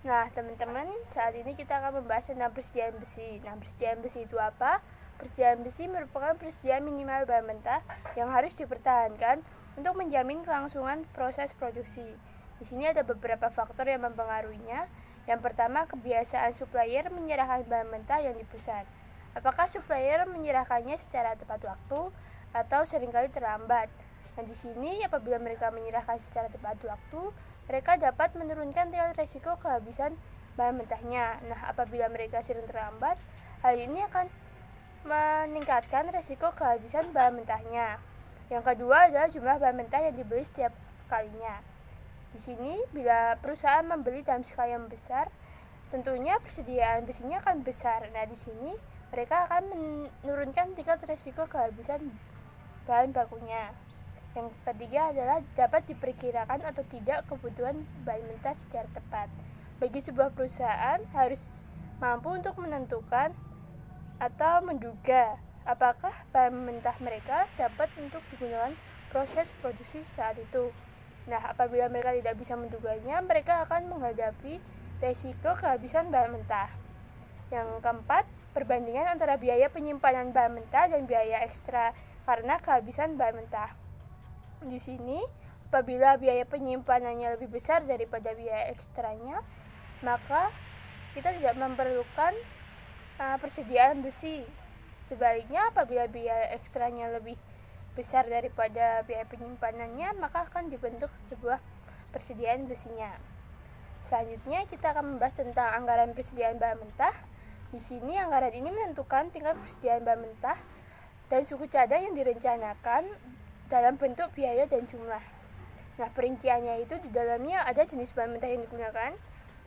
Nah, teman-teman, saat ini kita akan membahas tentang persediaan besi. Nah, persediaan besi itu apa? Persediaan besi merupakan persediaan minimal bahan mentah yang harus dipertahankan untuk menjamin kelangsungan proses produksi. Di sini ada beberapa faktor yang mempengaruhinya. Yang pertama, kebiasaan supplier menyerahkan bahan mentah yang dipesan. Apakah supplier menyerahkannya secara tepat waktu atau seringkali terlambat? Nah, di sini apabila mereka menyerahkan secara tepat waktu, mereka dapat menurunkan tingkat resiko kehabisan bahan mentahnya. Nah, apabila mereka sering terlambat, hal ini akan meningkatkan resiko kehabisan bahan mentahnya. Yang kedua adalah jumlah bahan mentah yang dibeli setiap kalinya. Di sini, bila perusahaan membeli dalam skala yang besar, tentunya persediaan besinya akan besar. Nah, di sini mereka akan menurunkan tingkat resiko kehabisan bahan bakunya. Yang ketiga adalah dapat diperkirakan atau tidak kebutuhan bahan mentah secara tepat. Bagi sebuah perusahaan harus mampu untuk menentukan atau menduga apakah bahan mentah mereka dapat untuk digunakan proses produksi saat itu. Nah, apabila mereka tidak bisa menduganya, mereka akan menghadapi resiko kehabisan bahan mentah. Yang keempat, perbandingan antara biaya penyimpanan bahan mentah dan biaya ekstra karena kehabisan bahan mentah. Di sini, apabila biaya penyimpanannya lebih besar daripada biaya ekstranya, maka kita tidak memerlukan persediaan besi. Sebaliknya, apabila biaya ekstranya lebih besar daripada biaya penyimpanannya, maka akan dibentuk sebuah persediaan besinya. Selanjutnya, kita akan membahas tentang anggaran persediaan bahan mentah. Di sini, anggaran ini menentukan tingkat persediaan bahan mentah dan suku cadang yang direncanakan dalam bentuk biaya dan jumlah. Nah, perinciannya itu di dalamnya ada jenis bahan mentah yang digunakan,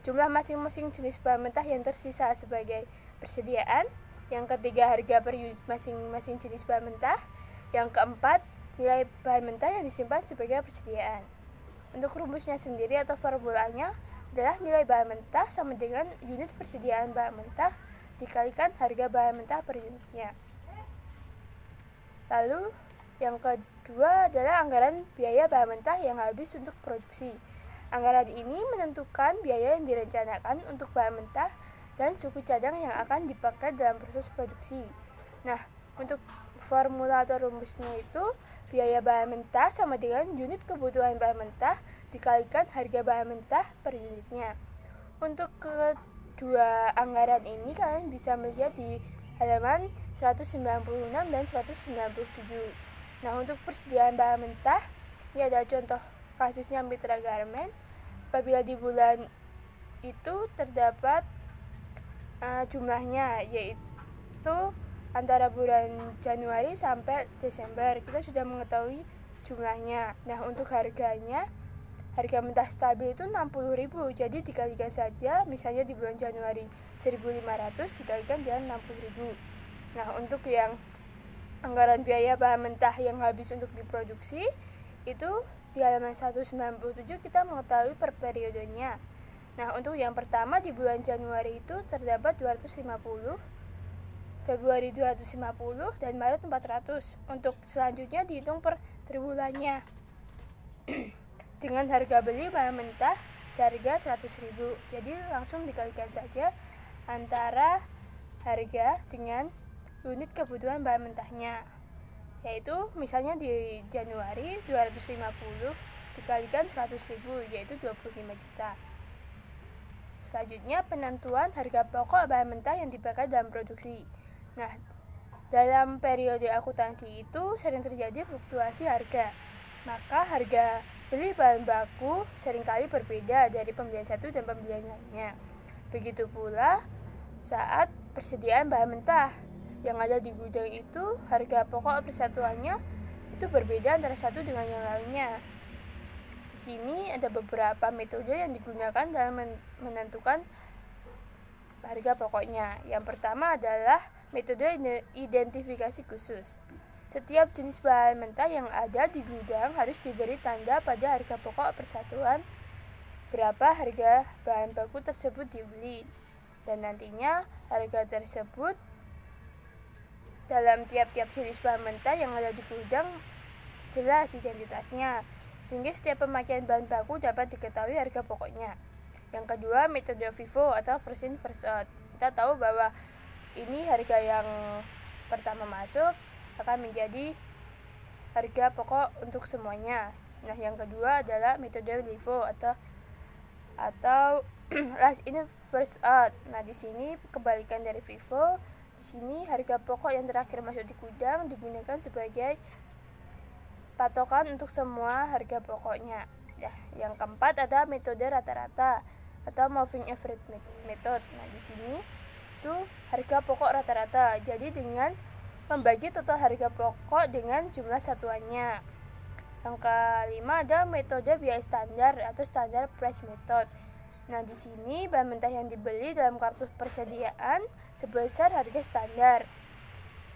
jumlah masing-masing jenis bahan mentah yang tersisa sebagai persediaan, yang ketiga harga per unit masing-masing jenis bahan mentah, yang keempat nilai bahan mentah yang disimpan sebagai persediaan. Untuk rumusnya sendiri atau formulanya adalah nilai bahan mentah sama dengan unit persediaan bahan mentah dikalikan harga bahan mentah per unitnya. Lalu yang kedua adalah anggaran biaya bahan mentah yang habis untuk produksi. Anggaran ini menentukan biaya yang direncanakan untuk bahan mentah dan suku cadang yang akan dipakai dalam proses produksi. Nah, untuk formula atau rumusnya itu biaya bahan mentah sama dengan unit kebutuhan bahan mentah dikalikan harga bahan mentah per unitnya. Untuk kedua anggaran ini kalian bisa melihat di halaman 196 dan 197. Nah, untuk persediaan bahan mentah, ini ada contoh kasusnya Mitra Garmen. Apabila di bulan itu terdapat jumlahnya, yaitu antara bulan Januari sampai Desember, kita sudah mengetahui jumlahnya. Nah, untuk harganya, harga mentah stabil itu 60.000, jadi dikalikan saja, misalnya di bulan Januari 1.500 dikalikan dengan 60.000. Nah, untuk yang anggaran biaya bahan mentah yang habis untuk diproduksi itu di halaman 197 kita mengetahui per periodenya. Nah, untuk yang pertama di bulan Januari itu terdapat 250, Februari 250, dan Maret 400. Untuk selanjutnya dihitung per triwulannya. Dengan harga beli bahan mentah seharga 100.000. Jadi langsung dikalikan saja antara harga dengan unit kebutuhan bahan mentahnya, yaitu misalnya di Januari 250 dikalikan 100.000, yaitu 25 juta. Selanjutnya penentuan harga pokok bahan mentah yang dipakai dalam produksi. Nah, dalam periode akuntansi itu sering terjadi fluktuasi harga, maka harga beli bahan baku seringkali berbeda dari pembelian satu dan pembelian lainnya. Begitu pula saat persediaan bahan mentah yang ada di gudang itu, harga pokok persatuannya itu berbeda antara satu dengan yang lainnya. Di sini ada beberapa metode yang digunakan dalam menentukan harga pokoknya. Yang pertama adalah metode identifikasi khusus. Setiap jenis bahan mentah yang ada di gudang harus diberi tanda pada harga pokok persatuan berapa harga bahan baku tersebut dibeli, dan nantinya harga tersebut dalam tiap-tiap jenis bahan mentah yang ada di gudang jelas identitasnya, sehingga setiap pemakaian bahan baku dapat diketahui harga pokoknya. Yang kedua, metode FIFO atau first in first out. Kita tahu bahwa ini harga yang pertama masuk akan menjadi harga pokok untuk semuanya. Nah, yang kedua adalah metode LIFO atau last in first out. Nah, di sini kebalikan dari FIFO. Di sini harga pokok yang terakhir masuk di gudang digunakan sebagai patokan untuk semua harga pokoknya. Ya, yang keempat ada metode rata-rata atau moving average method. Nah, di sini itu harga pokok rata-rata. Jadi dengan membagi total harga pokok dengan jumlah satuannya. Yang kelima ada metode biaya standar atau standar price method. Nah, di sini bahan mentah yang dibeli dalam kartu persediaan sebesar harga standar,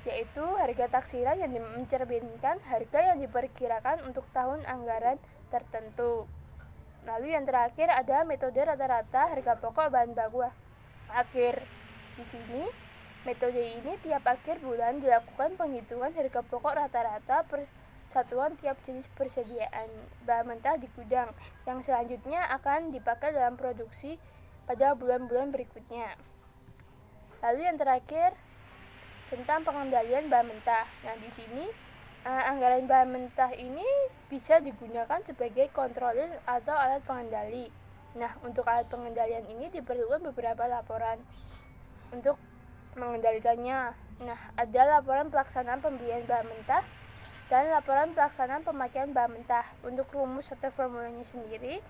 yaitu harga taksiran yang mencerminkan harga yang diperkirakan untuk tahun anggaran tertentu. Lalu yang terakhir ada metode rata-rata harga pokok bahan baku akhir. Di sini metode ini tiap akhir bulan dilakukan penghitungan harga pokok rata-rata per satuan tiap jenis persediaan bahan mentah di gudang yang selanjutnya akan dipakai dalam produksi pada bulan-bulan berikutnya. Lalu yang terakhir tentang pengendalian bahan mentah. Nah, di sini anggaran bahan mentah ini bisa digunakan sebagai kontrolir atau alat pengendali. Nah, untuk alat pengendalian ini diperlukan beberapa laporan untuk mengendalikannya. Nah, ada laporan pelaksanaan pembelian bahan mentah dan laporan pelaksanaan pemakaian bahan mentah. Untuk rumus atau formulanya sendiri,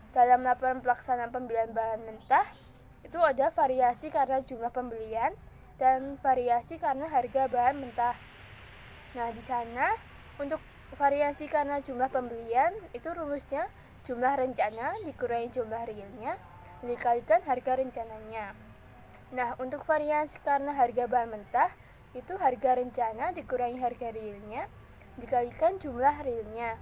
dalam laporan pelaksanaan pembelian bahan mentah itu ada variasi karena jumlah pembelian dan variasi karena harga bahan mentah. Nah, di sana untuk variasi karena jumlah pembelian itu rumusnya jumlah rencana dikurangi jumlah realnya dikalikan harga rencananya. Nah, untuk variasi karena harga bahan mentah itu harga rencana dikurangi harga realnya dikalikan jumlah realnya.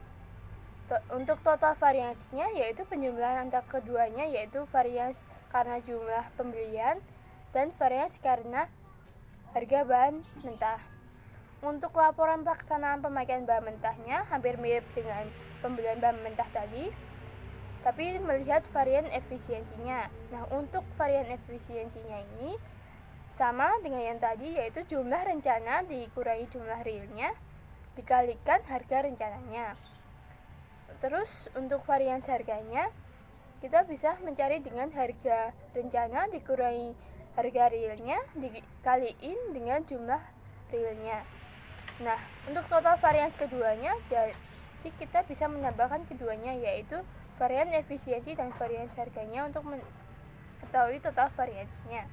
Untuk total variasinya yaitu penjumlahan antara keduanya, yaitu variasi karena jumlah pembelian dan variasi karena harga bahan mentah. Untuk laporan pelaksanaan pemakaian bahan mentahnya hampir mirip dengan pembelian bahan mentah tadi, tapi melihat varian efisiensinya. Nah, untuk varian efisiensinya ini sama dengan yang tadi, yaitu jumlah rencana dikurangi jumlah realnya dikalikan harga rencananya. Terus untuk variasi harganya kita bisa mencari dengan harga rencana dikurangi harga realnya dikaliin dengan jumlah realnya. Nah, untuk total variasi keduanya jadi kita bisa menambahkan keduanya, yaitu varian efisiensi dan variasi harganya untuk mengetahui total variasinya.